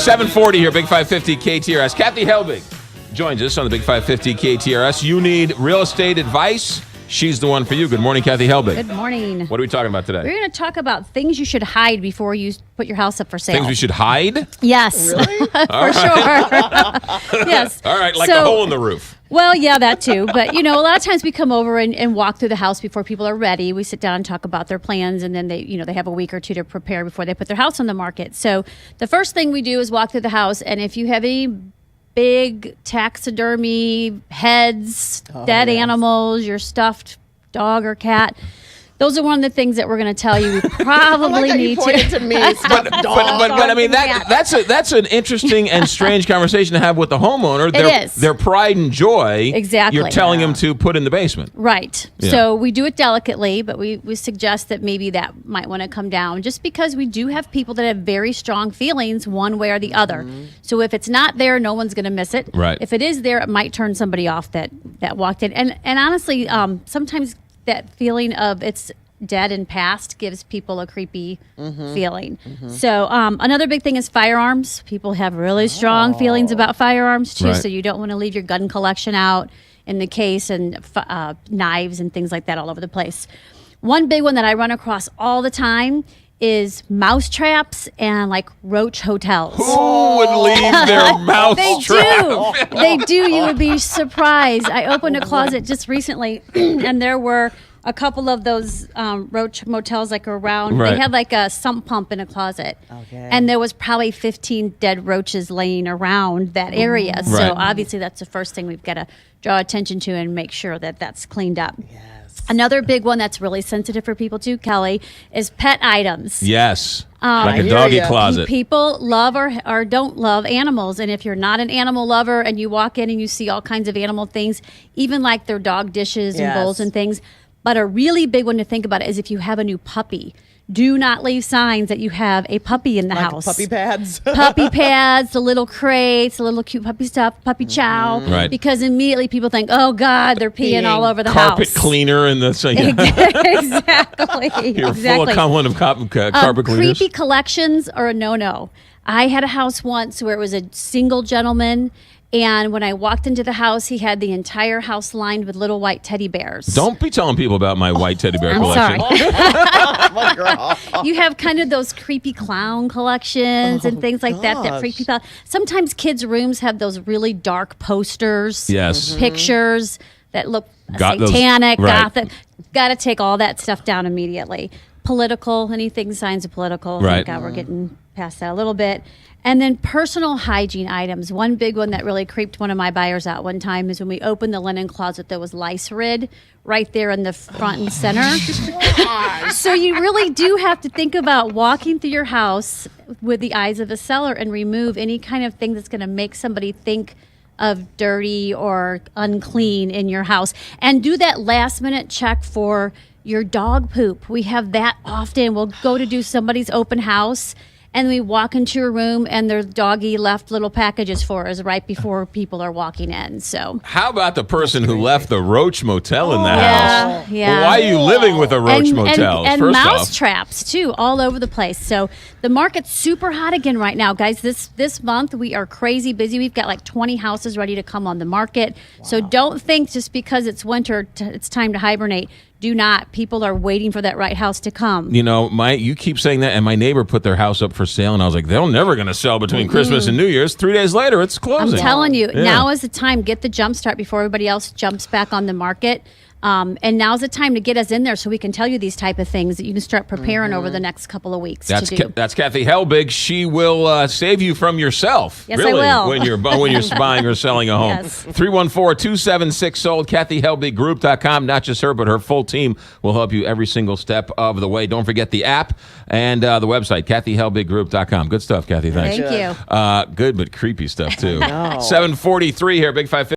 740 here, Big 550 KTRS. Kathy Helbig joins us on the Big 550 KTRS. You need real estate advice? She's the one for you. Good morning, Kathy Helbig. Good morning. What are we talking about today? We're going to talk about things you should hide before you put your house up for sale. Things we should hide? Yes. Really? For sure. Yes. All right, like the hole in the roof. Well, yeah, that too. But, a lot of times we come over and walk through the house before people are ready. We sit down and talk about their plans, and then they have a week or two to prepare before they put their house on the market. So the first thing we do is walk through the house, and if you have any big taxidermy heads, dead animals, your stuffed dog or cat, those are one of the things that we're going to tell you we probably need to me. But I mean that's an interesting and strange conversation to have with the homeowner. It is. Their pride and joy. Exactly. You're telling them to put in the basement. Right. Yeah. So we do it delicately, but we suggest that maybe that might want to come down just because we do have people that have very strong feelings one way or the other. Mm-hmm. So if it's not there, no one's going to miss it. Right. If it is there, it might turn somebody off that walked in. And honestly, sometimes that feeling of it's dead and past gives people a creepy feeling. Mm-hmm. So another big thing is firearms. People have really strong feelings about firearms too. Right. So you don't want to leave your gun collection out in the case, and knives and things like that all over the place. One big one that I run across all the time is mouse traps and like roach hotels. Who would leave their mouse trap? They do. You would be surprised. I opened a closet just recently and there were a couple of those roach motels like around. Right. They had like a sump pump in a closet. Okay. And there was probably 15 dead roaches laying around that area. Right. So obviously that's the first thing we've got to draw attention to and make sure that that's cleaned up. Yes. Another big one that's really sensitive for people too, Kelly, is pet items. Yes. Like a doggy closet. People love or don't love animals. And if you're not an animal lover and you walk in and you see all kinds of animal things, even like their dog dishes and bowls and things. But a really big one to think about is if you have a new puppy. Do not leave signs that you have a puppy in the house. Puppy pads. Puppy pads, the little crates, the little cute puppy stuff, puppy chow. Right. Because immediately people think, oh, God, they're peeing all over the carpet house. Cleaner in the Exactly. You're full of carpet cleaners. Creepy collections are a no-no. I had a house once where it was a single gentleman, and when I walked into the house, he had the entire house lined with little white teddy bears. Don't be telling people about my white teddy bear I'm collection. Sorry. You have kind of those creepy clown collections and things like that freak people out. Sometimes kids' rooms have those really dark posters, pictures that look satanic, gothic. Got to take all that stuff down immediately. Political, anything signs of political. Right. Thank God we're getting past that a little bit. And then personal hygiene items. One big one that really creeped one of my buyers out one time is when we opened the linen closet, there was lice rid right there in the front and center. So you really do have to think about walking through your house with the eyes of a seller and remove any kind of thing that's going to make somebody think of dirty or unclean in your house. And do that last minute check for your dog poop. We have that often. We'll go to do somebody's open house and we walk into your room and their doggy left little packages for us right before people are walking in. So how about the person who left the roach motel in the house? Yeah. Well, why are you living with a roach motel? And first mouse off? traps too, all over the place. So the market's super hot again right now, guys. This month we are crazy busy. We've got like 20 houses ready to come on the market. Wow. So don't think just because it's winter, it's time to hibernate. Do not. People are waiting for that right house to come. You keep saying that, and my neighbor put their house up for sale, and I was like, they're never going to sell between Christmas and New Year's. 3 days later, it's closing. I'm telling you, now is the time. Get the jump start before everybody else jumps back on the market. And now's the time to get us in there so we can tell you these type of things that you can start preparing over the next couple of weeks. That's Kathy Helbig. She will save you from yourself. Yes, really, I will. when you're buying or selling a home. Yes. 314-276-SOLD. KathyHelbigGroup.com. Not just her, but her full team will help you every single step of the way. Don't forget the app and the website, KathyHelbigGroup.com. Good stuff, Kathy. Thanks. Thank you. Good but creepy stuff too. 7:43 here, Big 550.